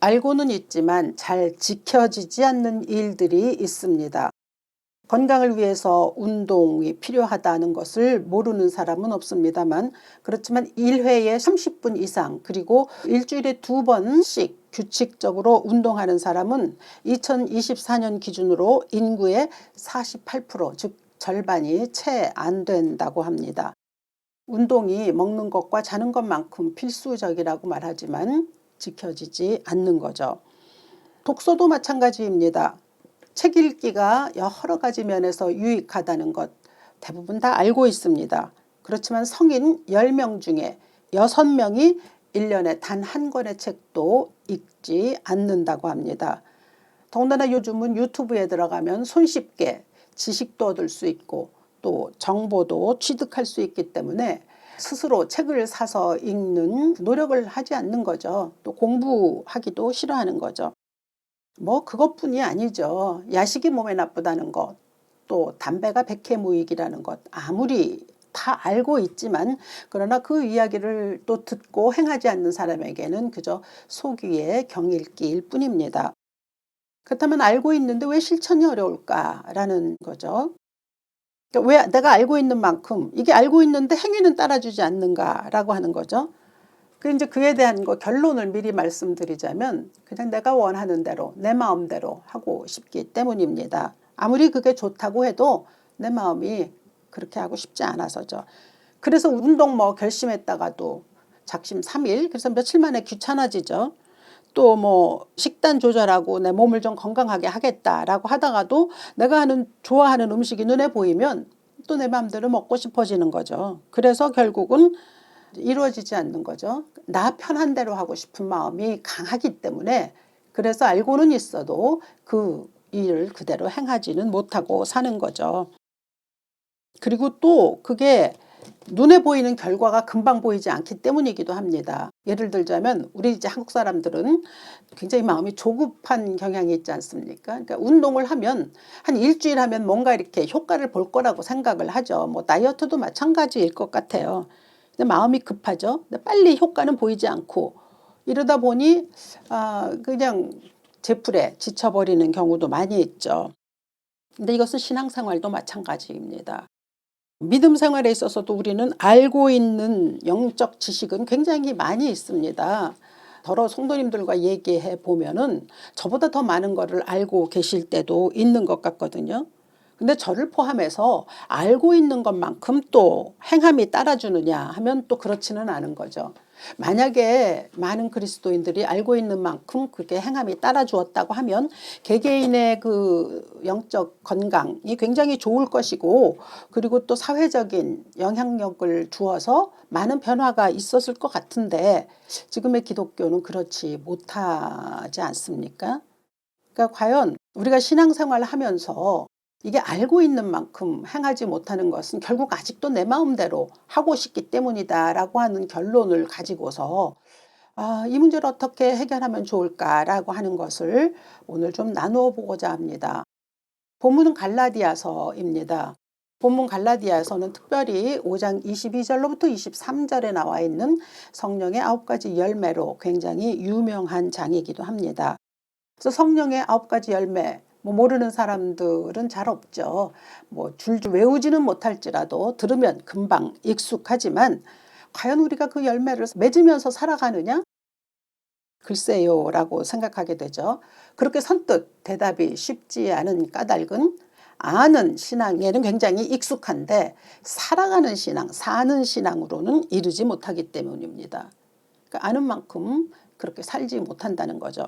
알고는 있지만 잘 지켜지지 않는 일들이 있습니다. 건강을 위해서 운동이 필요하다는 것을 모르는 사람은 없습니다만, 그렇지만 1회에 30분 이상 그리고 일주일에 2번씩 규칙적으로 운동하는 사람은 2024년 기준으로 인구의 48%, 즉 절반이 채 안 된다고 합니다. 운동이 먹는 것과 자는 것만큼 필수적이라고 말하지만 지켜지지 않는 거죠. 독서도 마찬가지입니다. 책 읽기가 여러 가지 면에서 유익하다는 것 대부분 다 알고 있습니다. 그렇지만 성인 10명 중에 6명이 1년에 단 한 권의 책도 읽지 않는다고 합니다. 더군다나 요즘은 유튜브에 들어가면 손쉽게 지식도 얻을 수 있고 또 정보도 취득할 수 있기 때문에 스스로 책을 사서 읽는 노력을 하지 않는 거죠. 또 공부하기도 싫어하는 거죠. 뭐 그것뿐이 아니죠. 야식이 몸에 나쁘다는 것, 또 담배가 백해무익이라는 것 아무리 다 알고 있지만 그러나 그 이야기를 또 듣고 행하지 않는 사람에게는 그저 속이의 경읽기일 뿐입니다. 그렇다면 알고 있는데 왜 실천이 어려울까라는 거죠. 그러니까 왜 내가 알고 있는 만큼 이게 알고 있는데 행위는 따라주지 않는가라고 하는 거죠. 이제 그에 대한 결론을 미리 말씀드리자면 그냥 내가 원하는 대로 내 마음대로 하고 싶기 때문입니다. 아무리 그게 좋다고 해도 내 마음이 그렇게 하고 싶지 않아서죠. 그래서 운동 결심했다가도 작심 3일 그래서 며칠 만에 귀찮아지죠. 또 식단 조절하고 내 몸을 좀 건강하게 하겠다라고 하다가도 내가 좋아하는 음식이 눈에 보이면 또 내 마음대로 먹고 싶어지는 거죠. 그래서 결국은 이루어지지 않는 거죠. 나 편한 대로 하고 싶은 마음이 강하기 때문에 그래서 알고는 있어도 그 일을 그대로 행하지는 못하고 사는 거죠. 그리고 또 그게 눈에 보이는 결과가 금방 보이지 않기 때문이기도 합니다. 예를 들자면 우리 이제 한국 사람들은 굉장히 마음이 조급한 경향이 있지 않습니까? 그러니까 운동을 하면 한 일주일 하면 뭔가 이렇게 효과를 볼 거라고 생각을 하죠. 다이어트도 마찬가지일 것 같아요. 근데 마음이 급하죠. 근데 빨리 효과는 보이지 않고 이러다 보니 그냥 제풀에 지쳐버리는 경우도 많이 있죠. 근데 이것은 신앙생활도 마찬가지입니다. 믿음 생활에 있어서도 우리는 알고 있는 영적 지식은 굉장히 많이 있습니다. 더러 성도님들과 얘기해 보면은 저보다 더 많은 거를 알고 계실 때도 있는 것 같거든요. 근데 저를 포함해서 알고 있는 것만큼 또 행함이 따라주느냐 하면 또 그렇지는 않은 거죠. 만약에 많은 그리스도인들이 알고 있는 만큼 그게 행함이 따라주었다고 하면 개개인의 그 영적 건강이 굉장히 좋을 것이고 그리고 또 사회적인 영향력을 주어서 많은 변화가 있었을 것 같은데 지금의 기독교는 그렇지 못하지 않습니까? 그러니까 과연 우리가 신앙생활을 하면서 이게 알고 있는 만큼 행하지 못하는 것은 결국 아직도 내 마음대로 하고 싶기 때문이다라고 하는 결론을 가지고서 이 문제를 어떻게 해결하면 좋을까라고 하는 것을 오늘 좀 나누어 보고자 합니다. 본문은 갈라디아서입니다. 본문 갈라디아서는 특별히 5장 22절로부터 23절에 나와 있는 성령의 9가지 열매로 굉장히 유명한 장이기도 합니다. 그래서 성령의 9가지 열매 모르는 사람들은 잘 없죠. 줄줄 외우지는 못할지라도 들으면 금방 익숙하지만 과연 우리가 그 열매를 맺으면서 살아가느냐? 글쎄요 라고 생각하게 되죠. 그렇게 선뜻 대답이 쉽지 않은 까닭은 아는 신앙에는 굉장히 익숙한데 살아가는 신앙, 사는 신앙으로는 이르지 못하기 때문입니다. 그러니까 아는 만큼 그렇게 살지 못한다는 거죠.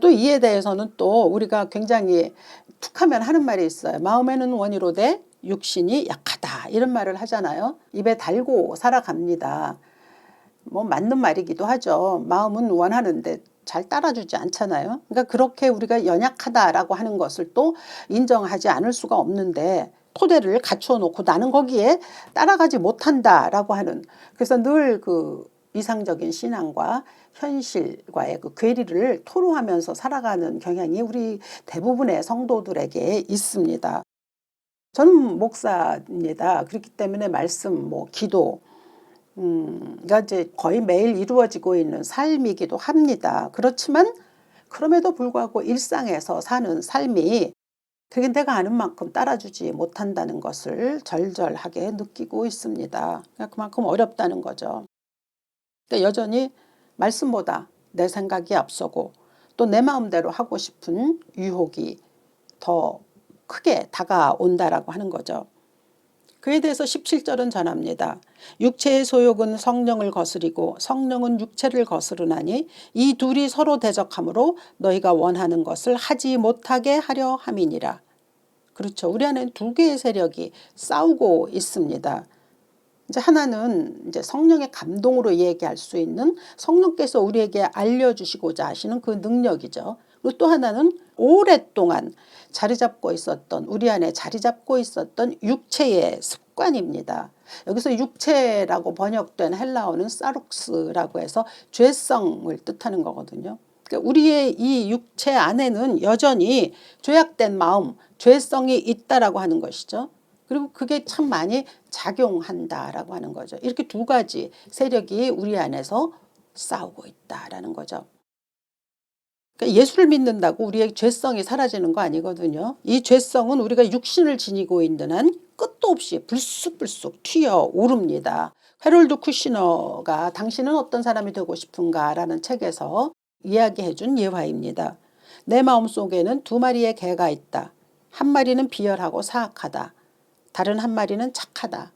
또 이에 대해서는 또 우리가 굉장히 툭하면 하는 말이 있어요. 마음에는 원이로되 육신이 약하다 이런 말을 하잖아요. 입에 달고 살아갑니다. 맞는 말이기도 하죠. 마음은 원하는데 잘 따라주지 않잖아요. 그러니까 그렇게 우리가 연약하다라고 하는 것을 또 인정하지 않을 수가 없는데 토대를 갖추어 놓고 나는 거기에 따라가지 못한다라고 하는 그래서 늘 그 이상적인 신앙과 현실과의 그 괴리를 토로하면서 살아가는 경향이 우리 대부분의 성도들에게 있습니다. 저는 목사입니다. 그렇기 때문에 말씀, 기도 그러니까 이제 거의 매일 이루어지고 있는 삶이기도 합니다. 그렇지만 그럼에도 불구하고 일상에서 사는 삶이 그게 내가 아는 만큼 따라주지 못한다는 것을 절절하게 느끼고 있습니다. 그러니까 그만큼 어렵다는 거죠. 그러니까 여전히 말씀보다 내 생각이 앞서고 또 내 마음대로 하고 싶은 유혹이 더 크게 다가온다라고 하는 거죠. 그에 대해서 17절은 전합니다. 육체의 소욕은 성령을 거스리고 성령은 육체를 거스르나니 이 둘이 서로 대적하므로 너희가 원하는 것을 하지 못하게 하려 함이니라. 그렇죠. 우리 안에는 두 개의 세력이 싸우고 있습니다. 이제 하나는 이제 성령의 감동으로 얘기할 수 있는 성령께서 우리에게 알려주시고자 하시는 그 능력이죠. 그리고 또 하나는 오랫동안 자리 잡고 있었던 우리 안에 자리 잡고 있었던 육체의 습관입니다. 여기서 육체라고 번역된 헬라어는 사룩스라고 해서 죄성을 뜻하는 거거든요. 그러니까 우리의 이 육체 안에는 여전히 죄악된 마음, 죄성이 있다라고 하는 것이죠. 그리고 그게 참 많이 작용한다라고 하는 거죠. 이렇게 두 가지 세력이 우리 안에서 싸우고 있다라는 거죠. 그러니까 예수를 믿는다고 우리의 죄성이 사라지는 거 아니거든요. 이 죄성은 우리가 육신을 지니고 있는 한 끝도 없이 불쑥불쑥 튀어오릅니다. 헤롤드 쿠시너가 당신은 어떤 사람이 되고 싶은가라는 책에서 이야기해 준 예화입니다. 내 마음속에는 두 마리의 개가 있다. 한 마리는 비열하고 사악하다. 다른 한 마리는 착하다.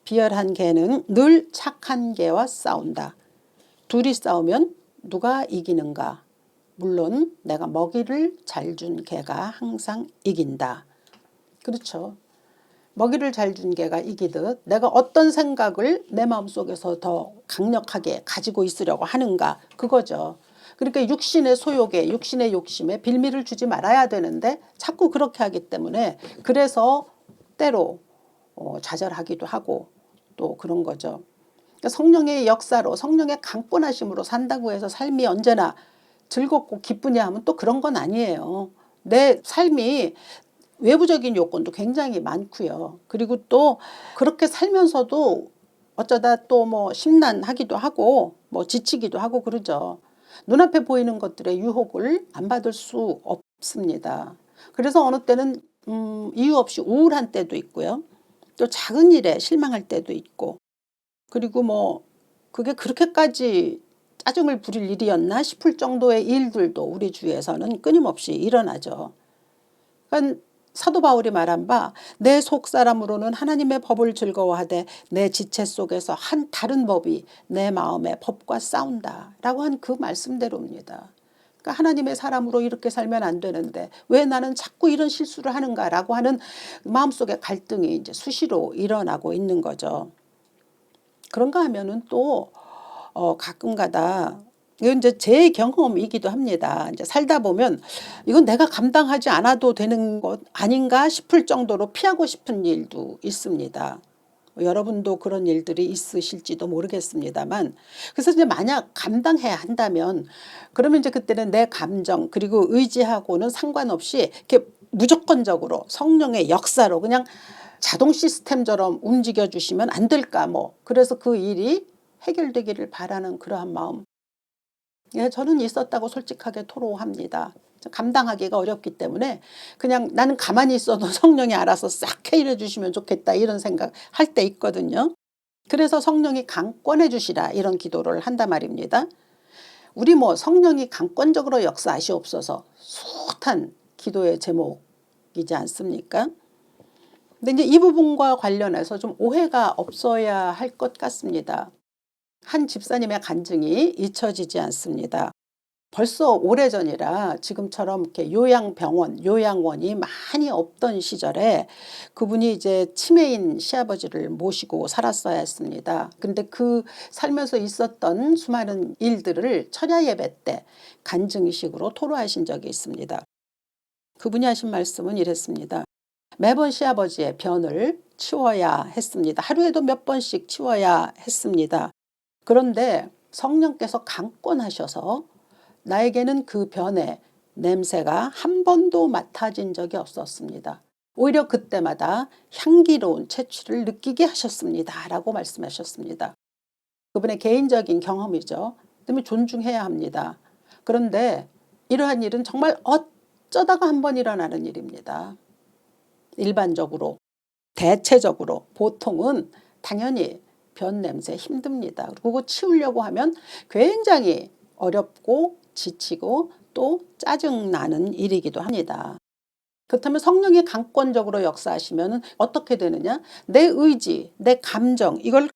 비열한 개는 늘 착한 개와 싸운다. 둘이 싸우면 누가 이기는가? 물론 내가 먹이를 잘 준 개가 항상 이긴다. 그렇죠. 먹이를 잘 준 개가 이기듯 내가 어떤 생각을 내 마음속에서 더 강력하게 가지고 있으려고 하는가 그거죠. 그러니까 육신의 소욕에 육신의 욕심에 빌미를 주지 말아야 되는데 자꾸 그렇게 하기 때문에 그래서 때로 좌절하기도 하고 또 그런 거죠. 그러니까 성령의 역사로 성령의 강권하심으로 산다고 해서 삶이 언제나 즐겁고 기쁘냐 하면 또 그런 건 아니에요. 내 삶이 외부적인 요건도 굉장히 많고요. 그리고 또 그렇게 살면서도 어쩌다 또 뭐 심란하기도 하고 뭐 지치기도 하고 그러죠. 눈앞에 보이는 것들의 유혹을 안 받을 수 없습니다. 그래서 어느 때는 이유 없이 우울한 때도 있고요. 또 작은 일에 실망할 때도 있고 그리고 뭐 그게 그렇게까지 짜증을 부릴 일이었나 싶을 정도의 일들도 우리 주위에서는 끊임없이 일어나죠. 그러니까 사도 바울이 말한 바 내 속사람으로는 하나님의 법을 즐거워하되 내 지체 속에서 한 다른 법이 내 마음의 법과 싸운다라고 한 그 말씀대로입니다. 그러니까 하나님의 사람으로 이렇게 살면 안 되는데 왜 나는 자꾸 이런 실수를 하는가라고 하는 마음속의 갈등이 이제 수시로 일어나고 있는 거죠. 그런가 하면은 또 가끔가다 이건 이제 제 경험이기도 합니다. 이제 살다 보면 이건 내가 감당하지 않아도 되는 것 아닌가 싶을 정도로 피하고 싶은 일도 있습니다. 여러분도 그런 일들이 있으실지도 모르겠습니다만 그래서 이제 만약 감당해야 한다면 그러면 이제 그때는 내 감정 그리고 의지하고는 상관없이 이렇게 무조건적으로 성령의 역사로 그냥 자동 시스템처럼 움직여 주시면 안 될까 뭐 그래서 그 일이 해결되기를 바라는 그러한 마음 예, 저는 있었다고 솔직하게 토로합니다. 감당하기가 어렵기 때문에 그냥 나는 가만히 있어도 성령이 알아서 싹 해결해 주시면 좋겠다 이런 생각 할 때 있거든요. 그래서 성령이 강권해 주시라 이런 기도를 한단 말입니다. 우리 뭐 성령이 강권적으로 역사하시옵소서 숱한 기도의 제목이지 않습니까? 근데 이제 이 부분과 관련해서 좀 오해가 없어야 할 것 같습니다. 한 집사님의 간증이 잊혀지지 않습니다. 벌써 오래전이라 지금처럼 이렇게 요양병원, 요양원이 많이 없던 시절에 그분이 이제 치매인 시아버지를 모시고 살았어야 했습니다. 근데 그 살면서 있었던 수많은 일들을 철야 예배 때 간증식으로 토로하신 적이 있습니다. 그분이 하신 말씀은 이랬습니다. 매번 시아버지의 변을 치워야 했습니다. 하루에도 몇 번씩 치워야 했습니다. 그런데 성령께서 강권하셔서 나에게는 그 변의 냄새가 한 번도 맡아진 적이 없었습니다. 오히려 그때마다 향기로운 채취를 느끼게 하셨습니다. 라고 말씀하셨습니다. 그분의 개인적인 경험이죠. 그다음에 존중해야 합니다. 그런데 이러한 일은 정말 어쩌다가 한 번 일어나는 일입니다. 일반적으로, 대체적으로 보통은 당연히 변 냄새 힘듭니다. 그리고 그거 치우려고 하면 굉장히 어렵고 지치고 또 짜증나는 일이기도 합니다. 그렇다면 성령이 강권적으로 역사하시면 어떻게 되느냐? 내 의지, 내 감정 이걸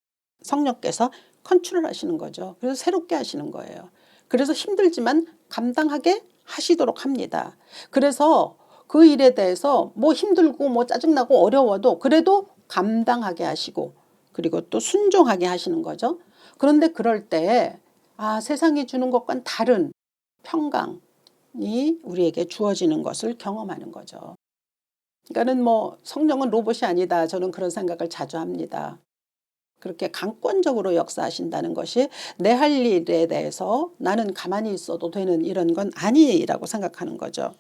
성령께서 컨트롤 하시는 거죠. 그래서 새롭게 하시는 거예요. 그래서 힘들지만 감당하게 하시도록 합니다. 그래서 그 일에 대해서 뭐 힘들고 뭐 짜증나고 어려워도 그래도 감당하게 하시고 그리고 또 순종하게 하시는 거죠. 그런데 그럴 때 세상이 주는 것과는 다른 평강이 우리에게 주어지는 것을 경험하는 거죠. 그러니까는 뭐 성령은 로봇이 아니다. 저는 그런 생각을 자주 합니다. 그렇게 강권적으로 역사하신다는 것이 내 할 일에 대해서 나는 가만히 있어도 되는 이런 건 아니라고 생각하는 거죠.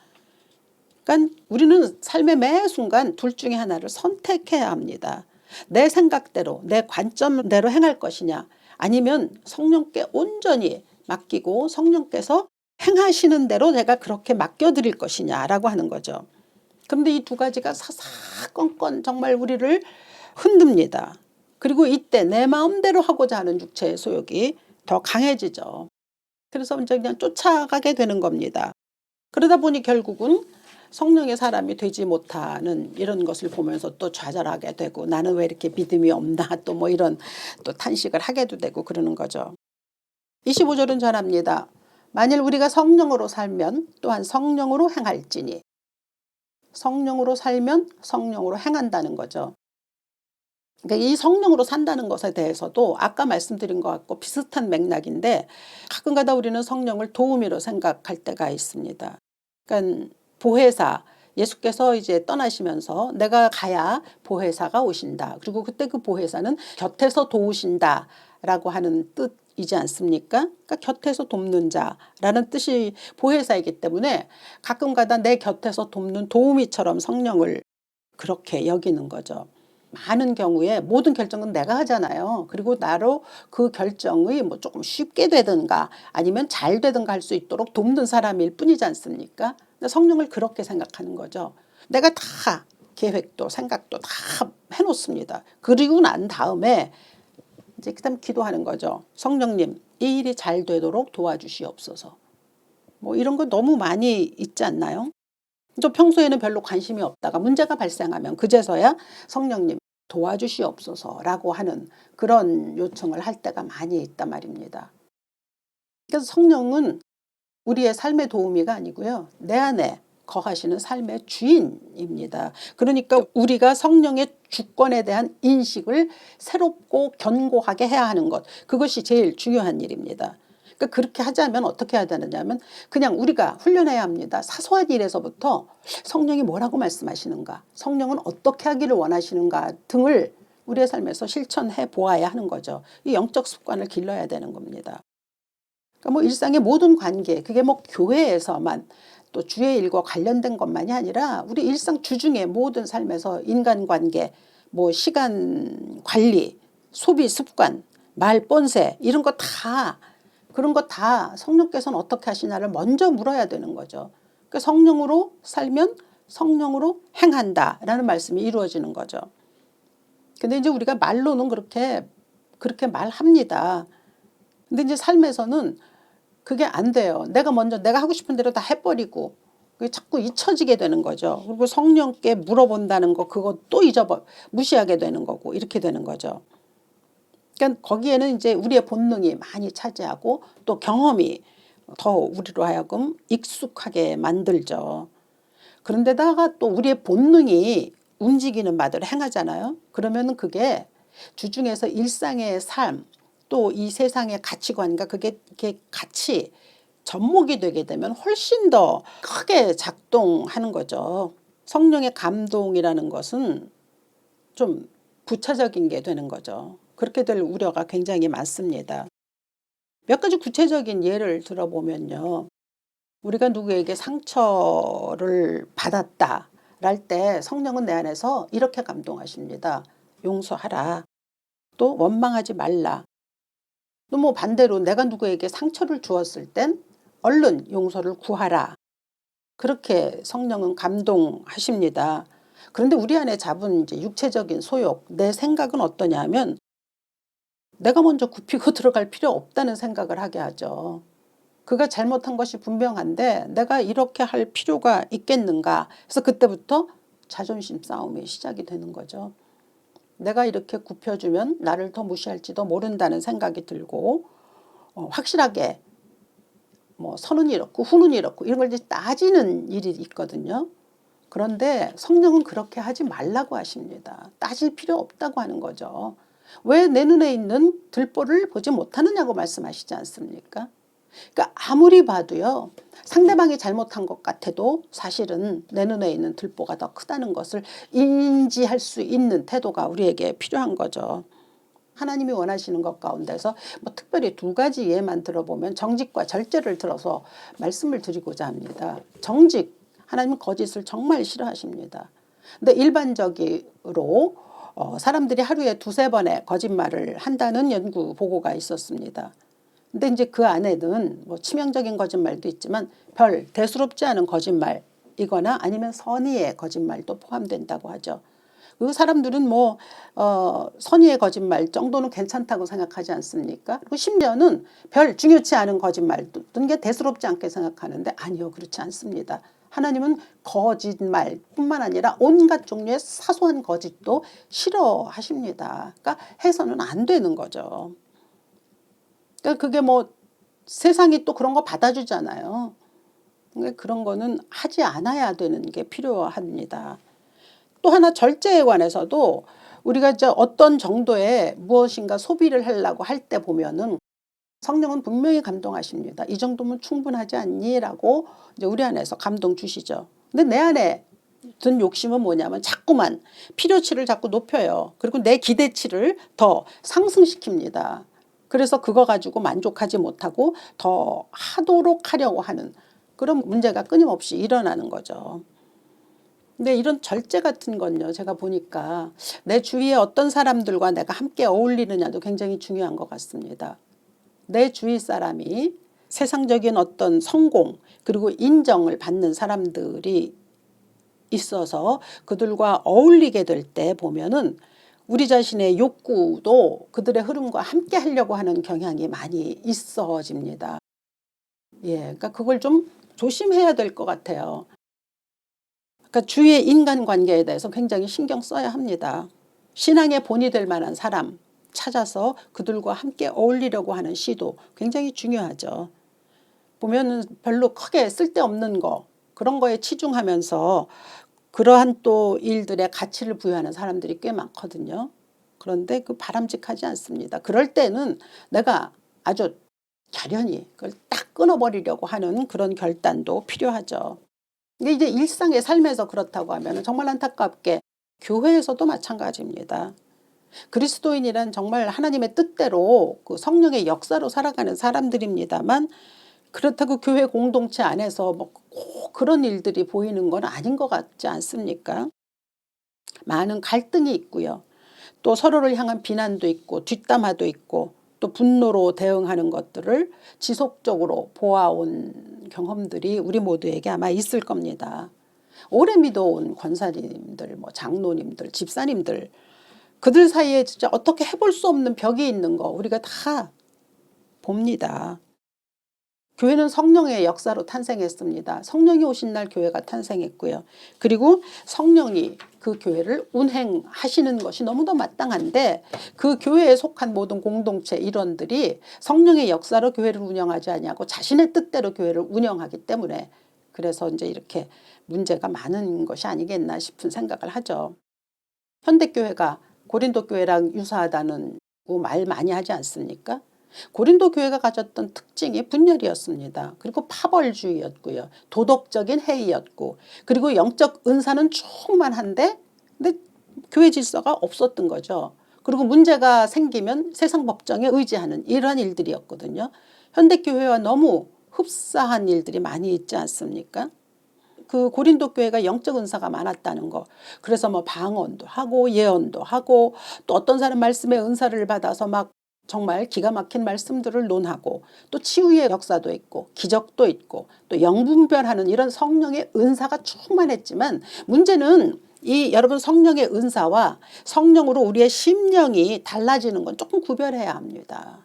그러니까 우리는 삶의 매 순간 둘 중에 하나를 선택해야 합니다. 내 생각대로 내 관점대로 행할 것이냐 아니면 성령께 온전히 맡기고 성령께서 행하시는 대로 내가 그렇게 맡겨드릴 것이냐라고 하는 거죠. 그런데 이 두 가지가 사사건건 정말 우리를 흔듭니다. 그리고 이때 내 마음대로 하고자 하는 육체의 소욕이 더 강해지죠. 그래서 이제 그냥 쫓아가게 되는 겁니다. 그러다 보니 결국은 성령의 사람이 되지 못하는 이런 것을 보면서 또 좌절하게 되고 나는 왜 이렇게 믿음이 없나 또 뭐 이런 또 탄식을 하게도 되고 그러는 거죠. 25절은 전합니다. 만일 우리가 성령으로 살면 또한 성령으로 행할지니 성령으로 살면 성령으로 행한다는 거죠. 그러니까 이 성령으로 산다는 것에 대해서도 아까 말씀드린 것 같고 비슷한 맥락인데 가끔가다 우리는 성령을 도우미로 생각할 때가 있습니다. 그러니까 보혜사 예수께서 이제 떠나시면서 내가 가야 보혜사가 오신다. 그리고 그때 그 보혜사는 곁에서 도우신다라고 하는 뜻이지 않습니까? 그러니까 곁에서 돕는 자라는 뜻이 보혜사이기 때문에 가끔가다 내 곁에서 돕는 도우미처럼 성령을 그렇게 여기는 거죠. 많은 경우에 모든 결정은 내가 하잖아요. 그리고 나로 그 결정이 뭐 조금 쉽게 되든가 아니면 잘 되든가 할 수 있도록 돕는 사람일 뿐이지 않습니까? 성령을 그렇게 생각하는 거죠. 내가 다 계획도 생각도 다 해놓습니다. 그리고 난 다음에 이제 그다음 기도하는 거죠. 성령님 이 일이 잘 되도록 도와주시옵소서. 뭐 이런 거 너무 많이 있지 않나요? 또 평소에는 별로 관심이 없다가 문제가 발생하면 그제서야 성령님 도와주시옵소서라고 하는 그런 요청을 할 때가 많이 있단 말입니다. 그래서 성령은 우리의 삶의 도우미가 아니고요. 내 안에 거하시는 삶의 주인입니다. 그러니까 우리가 성령의 주권에 대한 인식을 새롭고 견고하게 해야 하는 것. 그것이 제일 중요한 일입니다. 그러니까 그렇게 하자면 어떻게 해야 되느냐면 그냥 우리가 훈련해야 합니다. 사소한 일에서부터 성령이 뭐라고 말씀하시는가, 성령은 어떻게 하기를 원하시는가 등을 우리의 삶에서 실천해 보아야 하는 거죠. 이 영적 습관을 길러야 되는 겁니다. 그러니까 뭐 일상의 모든 관계, 그게 뭐 교회에서만 또 주의 일과 관련된 것만이 아니라 우리 일상 주중의 모든 삶에서 인간관계, 뭐 시간 관리, 소비 습관, 말 본새 이런 거 다 그런 거 다 성령께서는 어떻게 하시냐를 먼저 물어야 되는 거죠. 그러니까 성령으로 살면 성령으로 행한다라는 말씀이 이루어지는 거죠. 근데 이제 우리가 말로는 그렇게 말합니다. 근데 이제 삶에서는 그게 안 돼요. 내가 하고 싶은 대로 다 해버리고 그게 자꾸 잊혀지게 되는 거죠. 그리고 성령께 물어본다는 거 그거 또 무시하게 되는 거고 이렇게 되는 거죠. 그러니까 거기에는 이제 우리의 본능이 많이 차지하고 또 경험이 더 우리로 하여금 익숙하게 만들죠. 그런데다가 또 우리의 본능이 움직이는 바대로 행하잖아요. 그러면 그게 주중에서 일상의 삶 또 이 세상의 가치관과 그게 이렇게 같이 접목이 되게 되면 훨씬 더 크게 작동하는 거죠. 성령의 감동이라는 것은 좀 부차적인 게 되는 거죠. 그렇게 될 우려가 굉장히 많습니다. 몇 가지 구체적인 예를 들어보면요. 우리가 누구에게 상처를 받았다 랄 때 성령은 내 안에서 이렇게 감동하십니다. 용서하라. 또 원망하지 말라. 또 뭐 반대로 내가 누구에게 상처를 주었을 땐 얼른 용서를 구하라. 그렇게 성령은 감동하십니다. 그런데 우리 안에 잡은 이제 육체적인 소욕, 내 생각은 어떠냐면 내가 먼저 굽히고 들어갈 필요 없다는 생각을 하게 하죠. 그가 잘못한 것이 분명한데 내가 이렇게 할 필요가 있겠는가. 그래서 그때부터 자존심 싸움이 시작이 되는 거죠. 내가 이렇게 굽혀주면 나를 더 무시할지도 모른다는 생각이 들고 확실하게 뭐 선은 이렇고 후는 이렇고 이런 걸 이제 따지는 일이 있거든요. 그런데 성령은 그렇게 하지 말라고 하십니다. 따질 필요 없다고 하는 거죠. 왜 내 눈에 있는 들보를 보지 못하느냐고 말씀하시지 않습니까? 그러니까 아무리 봐도요. 상대방이 잘못한 것 같아도 사실은 내 눈에 있는 들보가 더 크다는 것을 인지할 수 있는 태도가 우리에게 필요한 거죠. 하나님이 원하시는 것 가운데서 뭐 특별히 두 가지 예만 들어보면 정직과 절제를 들어서 말씀을 드리고자 합니다. 정직, 하나님은 거짓을 정말 싫어하십니다. 근데 일반적으로 사람들이 하루에 두세 번의 거짓말을 한다는 연구 보고가 있었습니다. 근데 이제 그 안에는 뭐 치명적인 거짓말도 있지만 별 대수롭지 않은 거짓말이거나 아니면 선의의 거짓말도 포함된다고 하죠. 그 사람들은 뭐 선의의 거짓말 정도는 괜찮다고 생각하지 않습니까? 그리고 심지어는 별 중요치 않은 거짓말 어떤 게 대수롭지 않게 생각하는데 아니요, 그렇지 않습니다. 하나님은 거짓말뿐만 아니라 온갖 종류의 사소한 거짓도 싫어하십니다. 그러니까 해서는 안 되는 거죠. 그러니까 그게 뭐 세상이 또 그런 거 받아주잖아요. 그러니까 그런 거는 하지 않아야 되는 게 필요합니다. 또 하나 절제에 관해서도 우리가 이제 어떤 정도의 무엇인가 소비를 하려고 할 때 보면은 성령은 분명히 감동하십니다. 이 정도면 충분하지 않니? 라고 이제 우리 안에서 감동 주시죠. 근데 내 안에 든 욕심은 뭐냐면 자꾸만 필요치를 자꾸 높여요. 그리고 내 기대치를 더 상승시킵니다. 그래서 그거 가지고 만족하지 못하고 더 하도록 하려고 하는 그런 문제가 끊임없이 일어나는 거죠. 근데 이런 절제 같은 건요, 제가 보니까 내 주위에 어떤 사람들과 내가 함께 어울리느냐도 굉장히 중요한 것 같습니다. 내 주위 사람이 세상적인 어떤 성공 그리고 인정을 받는 사람들이 있어서 그들과 어울리게 될 때 보면은 우리 자신의 욕구도 그들의 흐름과 함께 하려고 하는 경향이 많이 있어집니다. 예, 그러니까 그걸 좀 조심해야 될 것 같아요. 그러니까 주위의 인간관계에 대해서 굉장히 신경 써야 합니다. 신앙의 본이 될 만한 사람 찾아서 그들과 함께 어울리려고 하는 시도 굉장히 중요하죠. 보면은 별로 크게 쓸데없는 거 그런 거에 치중하면서 그러한 또 일들에 가치를 부여하는 사람들이 꽤 많거든요. 그런데 그 바람직하지 않습니다. 그럴 때는 내가 아주 결연히 그걸 딱 끊어버리려고 하는 그런 결단도 필요하죠. 이게 이제 일상의 삶에서 그렇다고 하면 정말 안타깝게 교회에서도 마찬가지입니다. 그리스도인이란 정말 하나님의 뜻대로 그 성령의 역사로 살아가는 사람들입니다만 그렇다고 교회 공동체 안에서 뭐 꼭 그런 일들이 보이는 건 아닌 것 같지 않습니까? 많은 갈등이 있고요. 또 서로를 향한 비난도 있고 뒷담화도 있고 또 분노로 대응하는 것들을 지속적으로 보아온 경험들이 우리 모두에게 아마 있을 겁니다. 오래 믿어온 권사님들, 뭐 장로님들, 집사님들 그들 사이에 진짜 어떻게 해볼 수 없는 벽이 있는 거 우리가 다 봅니다. 교회는 성령의 역사로 탄생했습니다. 성령이 오신 날 교회가 탄생했고요. 그리고 성령이 그 교회를 운행하시는 것이 너무도 마땅한데 그 교회에 속한 모든 공동체 일원들이 성령의 역사로 교회를 운영하지 아니하고 자신의 뜻대로 교회를 운영하기 때문에 그래서 이제 이렇게 문제가 많은 것이 아니겠나 싶은 생각을 하죠. 현대교회가 고린도 교회랑 유사하다는 말 많이 하지 않습니까? 고린도 교회가 가졌던 특징이 분열이었습니다. 그리고 파벌주의였고요. 도덕적인 해이였고 그리고 영적 은사는 충만한데 근데 교회 질서가 없었던 거죠. 그리고 문제가 생기면 세상 법정에 의지하는 이런 일들이었거든요. 현대교회와 너무 흡사한 일들이 많이 있지 않습니까? 그 고린도 교회가 영적 은사가 많았다는 거. 그래서 뭐 방언도 하고 예언도 하고 또 어떤 사람 말씀의 은사를 받아서 막 정말 기가 막힌 말씀들을 논하고 또 치유의 역사도 있고 기적도 있고 또 영분별하는 이런 성령의 은사가 충만했지만 문제는 이 여러분 성령의 은사와 성령으로 우리의 심령이 달라지는 건 조금 구별해야 합니다.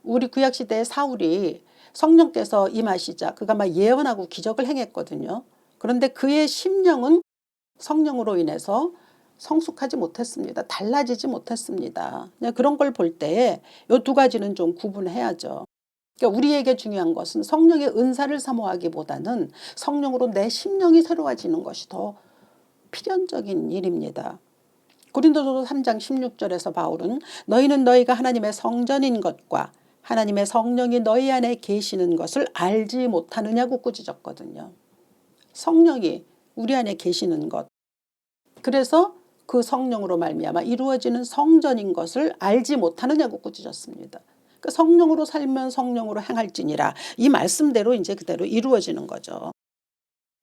우리 구약시대의 사울이 성령께서 임하시자 그가 막 예언하고 기적을 행했거든요. 그런데 그의 심령은 성령으로 인해서 성숙하지 못했습니다. 달라지지 못했습니다. 그런 걸 볼 때에 이 두 가지는 좀 구분해야죠. 그러니까 우리에게 중요한 것은 성령의 은사를 사모하기보다는 성령으로 내 심령이 새로워지는 것이 더 필연적인 일입니다. 고린도서 3장 16절에서 바울은 너희는 너희가 하나님의 성전인 것과 하나님의 성령이 너희 안에 계시는 것을 알지 못하느냐고 꾸짖었거든요. 성령이 우리 안에 계시는 것. 그래서 그 성령으로 말미암아 이루어지는 성전인 것을 알지 못하느냐고 꾸짖었습니다. 그러니까 성령으로 살면 성령으로 행할지니라 이 말씀대로 이제 그대로 이루어지는 거죠.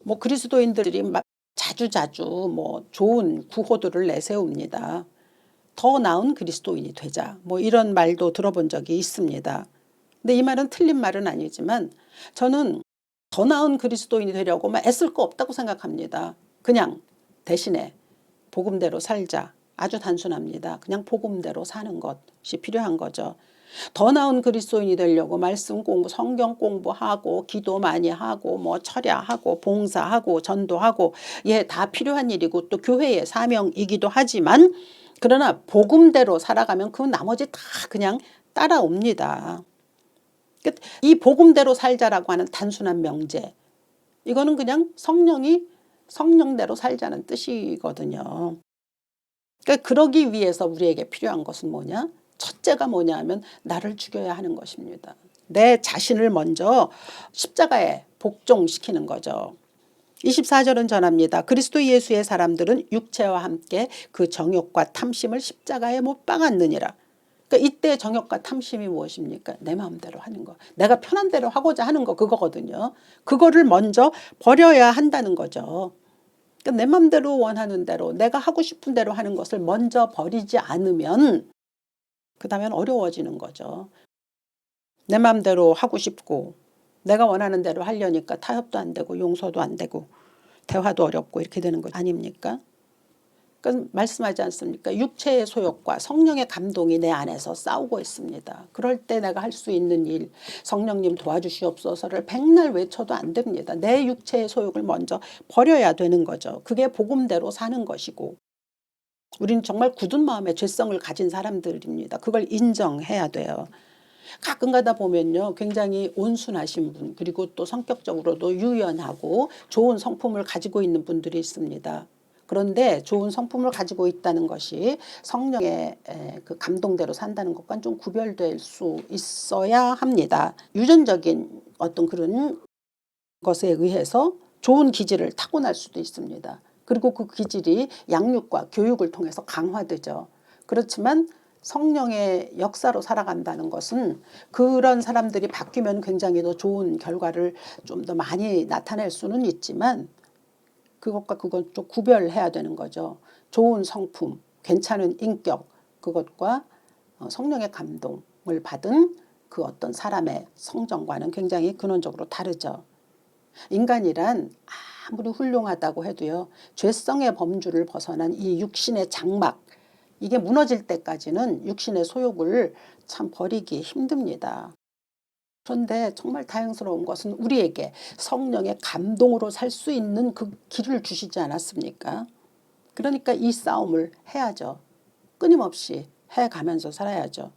뭐 그리스도인들이 자주자주 뭐 좋은 구호들을 내세웁니다. 더 나은 그리스도인이 되자 뭐 이런 말도 들어본 적이 있습니다. 근데 이 말은 틀린 말은 아니지만 저는 더 나은 그리스도인이 되려고 막 애쓸 거 없다고 생각합니다. 그냥 대신에 복음대로 살자. 아주 단순합니다. 그냥 복음대로 사는 것이 필요한 거죠. 더 나은 그리스도인이 되려고 말씀 공부, 성경 공부하고 기도 많이 하고 뭐 철야하고 봉사하고 전도하고 다 필요한 일이고 또 교회의 사명이기도 하지만 그러나 복음대로 살아가면 그 나머지 다 그냥 따라옵니다. 이 복음대로 살자라고 하는 단순한 명제 이거는 그냥 성령이 성령대로 살자는 뜻이거든요. 그러니까 그러기 위해서 우리에게 필요한 것은 뭐냐? 첫째가 뭐냐 하면 나를 죽여야 하는 것입니다. 내 자신을 먼저 십자가에 복종시키는 거죠. 24절은 전합니다. 그리스도 예수의 사람들은 육체와 함께 그 정욕과 탐심을 십자가에 못 박았느니라. 그러니까 이때 정욕과 탐심이 무엇입니까? 내 마음대로 하는 거. 내가 편한 대로 하고자 하는 거 그거거든요. 그거를 먼저 버려야 한다는 거죠. 그러니까 내 마음대로 원하는 대로 내가 하고 싶은 대로 하는 것을 먼저 버리지 않으면 그 다음엔 어려워지는 거죠. 내 마음대로 하고 싶고 내가 원하는 대로 하려니까 타협도 안 되고 용서도 안 되고 대화도 어렵고 이렇게 되는 거 아닙니까? 그러니까 말씀하지 않습니까? 육체의 소욕과 성령의 감동이 내 안에서 싸우고 있습니다. 그럴 때 내가 할 수 있는 일 성령님 도와주시옵소서를 백날 외쳐도 안 됩니다. 내 육체의 소욕을 먼저 버려야 되는 거죠. 그게 복음대로 사는 것이고 우리는 정말 굳은 마음의 죄성을 가진 사람들입니다. 그걸 인정해야 돼요. 가끔 가다 보면요 굉장히 온순하신 분 그리고 또 성격적으로도 유연하고 좋은 성품을 가지고 있는 분들이 있습니다. 그런데 좋은 성품을 가지고 있다는 것이 성령의 그 감동대로 산다는 것과는 좀 구별될 수 있어야 합니다. 유전적인 어떤 그런 것에 의해서 좋은 기질을 타고날 수도 있습니다. 그리고 그 기질이 양육과 교육을 통해서 강화되죠. 그렇지만 성령의 역사로 살아간다는 것은 그런 사람들이 바뀌면 굉장히 더 좋은 결과를 좀 더 많이 나타낼 수는 있지만 그것과 그건 좀 구별해야 되는 거죠. 좋은 성품, 괜찮은 인격 그것과 성령의 감동을 받은 그 어떤 사람의 성정과는 굉장히 근원적으로 다르죠. 인간이란 아무리 훌륭하다고 해도요. 죄성의 범주를 벗어난 이 육신의 장막 이게 무너질 때까지는 육신의 소욕을 참 버리기 힘듭니다. 그런데 정말 다행스러운 것은 우리에게 성령의 감동으로 살 수 있는 그 길을 주시지 않았습니까? 그러니까 이 싸움을 해야죠. 끊임없이 해가면서 살아야죠.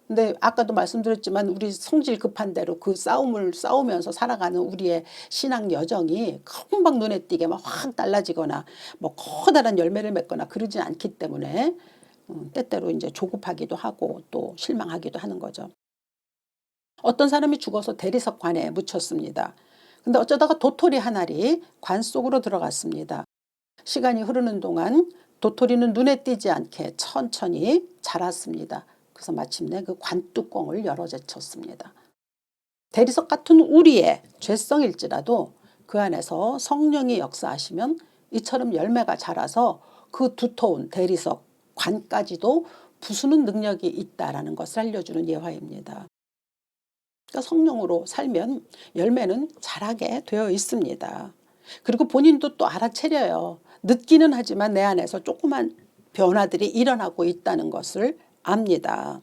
근데 아까도 말씀드렸지만 우리 성질 급한 대로 그 싸움을 싸우면서 살아가는 우리의 신앙 여정이 금방 눈에 띄게 막 확 달라지거나 뭐 커다란 열매를 맺거나 그러진 않기 때문에 때때로 이제 조급하기도 하고 또 실망하기도 하는 거죠. 어떤 사람이 죽어서 대리석 관에 묻혔습니다. 근데 어쩌다가 도토리 한 알이 관 속으로 들어갔습니다. 시간이 흐르는 동안 도토리는 눈에 띄지 않게 천천히 자랐습니다. 그래서 마침내 그 관뚜껑을 열어 제쳤습니다. 대리석 같은 우리의 죄성일지라도 그 안에서 성령이 역사하시면 이처럼 열매가 자라서 그 두터운 대리석 관까지도 부수는 능력이 있다라는 것을 알려주는 예화입니다. 그러니까 성령으로 살면 열매는 자라게 되어 있습니다. 그리고 본인도 또 알아채려요. 늦기는 하지만 내 안에서 조그만 변화들이 일어나고 있다는 것을 압니다.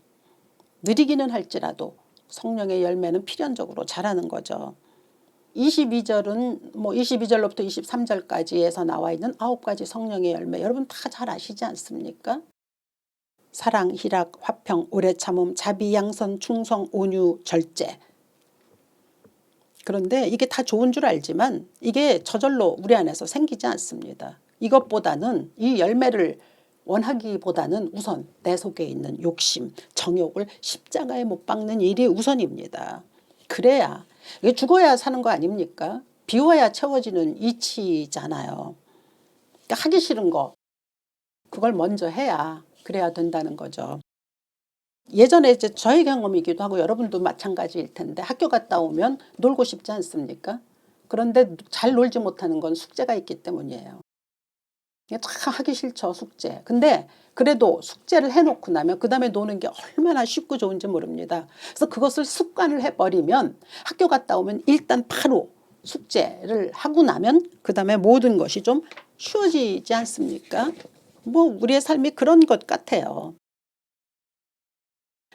느리기는 할지라도 성령의 열매는 필연적으로 자라는 거죠. 22절은 22절로부터 23절까지에서 나와 있는 9가지 성령의 열매, 여러분 다 잘 아시지 않습니까? 사랑, 희락, 화평, 오래 참음, 자비, 양선, 충성, 온유, 절제. 그런데 이게 다 좋은 줄 알지만 이게 저절로 우리 안에서 생기지 않습니다. 이것보다는 이 열매를 원하기보다는 우선 내 속에 있는 욕심, 정욕을 십자가에 못 박는 일이 우선입니다. 그래야, 이게 죽어야 사는 거 아닙니까? 비워야 채워지는 이치잖아요. 그러니까 하기 싫은 거, 그걸 먼저 해야 그래야 된다는 거죠. 예전에 이제 저의 경험이기도 하고 여러분도 마찬가지일 텐데, 학교 갔다 오면 놀고 싶지 않습니까? 그런데 잘 놀지 못하는 건 숙제가 있기 때문이에요. 다 하기 싫죠, 숙제. 근데 그래도 숙제를 해놓고 나면 그 다음에 노는 게 얼마나 쉽고 좋은지 모릅니다. 그래서 그것을 습관을 해버리면 학교 갔다 오면 일단 바로 숙제를 하고 나면 그 다음에 모든 것이 좀 쉬워지지 않습니까? 우리의 삶이 그런 것 같아요.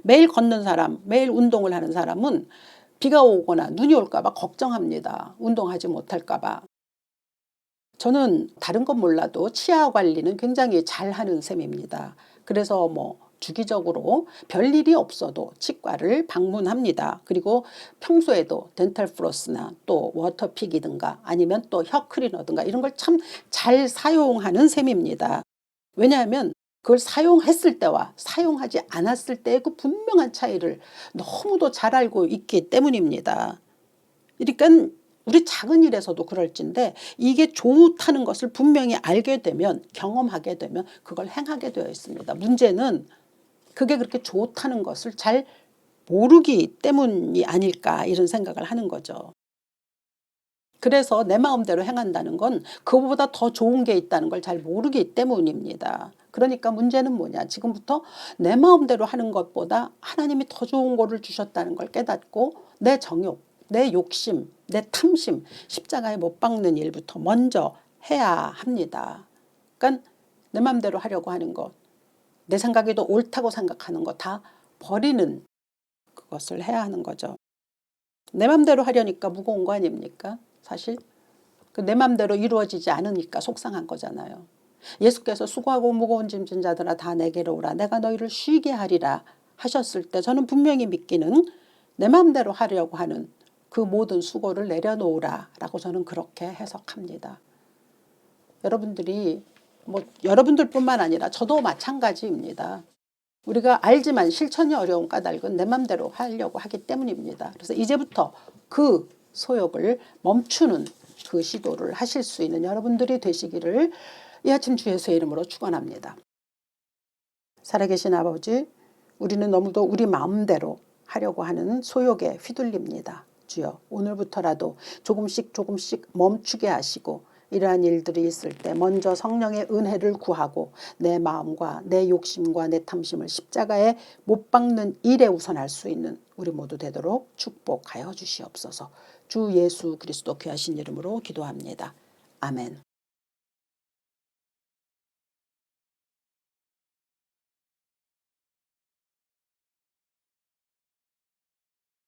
매일 걷는 사람, 매일 운동을 하는 사람은 비가 오거나 눈이 올까 봐 걱정합니다. 운동하지 못할까 봐. 저는 다른 건 몰라도 치아 관리는 굉장히 잘하는 셈입니다. 그래서 주기적으로 별일이 없어도 치과를 방문합니다. 그리고 평소에도 덴탈 플로스나 또 워터픽이든가 아니면 또 혀 클리너든가 이런 걸 참 잘 사용하는 셈입니다. 왜냐하면 그걸 사용했을 때와 사용하지 않았을 때의 그 분명한 차이를 너무도 잘 알고 있기 때문입니다. 그러니까 우리 작은 일에서도 그럴진데 이게 좋다는 것을 분명히 알게 되면, 경험하게 되면 그걸 행하게 되어 있습니다. 문제는 그게 그렇게 좋다는 것을 잘 모르기 때문이 아닐까, 이런 생각을 하는 거죠. 그래서 내 마음대로 행한다는 건 그거보다 더 좋은 게 있다는 걸 잘 모르기 때문입니다. 그러니까 문제는 뭐냐, 지금부터 내 마음대로 하는 것보다 하나님이 더 좋은 거를 주셨다는 걸 깨닫고 내 정욕, 내 욕심, 내 탐심, 십자가에 못 박는 일부터 먼저 해야 합니다. 그러니까 내 마음대로 하려고 하는 것, 내 생각이 더 옳다고 생각하는 거 다 버리는, 그것을 해야 하는 거죠. 내 마음대로 하려니까 무거운 거 아닙니까? 사실 내 마음대로 이루어지지 않으니까 속상한 거잖아요. 예수께서 수고하고 무거운 짐진 자들아 다 내게로 오라, 내가 너희를 쉬게 하리라 하셨을 때 저는 분명히 믿기는 내 마음대로 하려고 하는 그 모든 수고를 내려놓으라 라고 저는 그렇게 해석합니다. 여러분들이 여러분들뿐만 아니라 저도 마찬가지입니다. 우리가 알지만 실천이 어려운 까닭은 내 맘대로 하려고 하기 때문입니다. 그래서 이제부터 그 소욕을 멈추는 그 시도를 하실 수 있는 여러분들이 되시기를 이 아침 주 예수의 이름으로 축원합니다. 살아계신 아버지, 우리는 너무도 우리 마음대로 하려고 하는 소욕에 휘둘립니다. 주여, 오늘부터라도 조금씩 멈추게 하시고 이러한 일들이 있을 때 먼저 성령의 은혜를 구하고 내 마음과 내 욕심과 내 탐심을 십자가에 못 박는 일에 우선할 수 있는 우리 모두 되도록 축복하여 주시옵소서. 주 예수 그리스도 귀하신 이름으로 기도합니다. 아멘.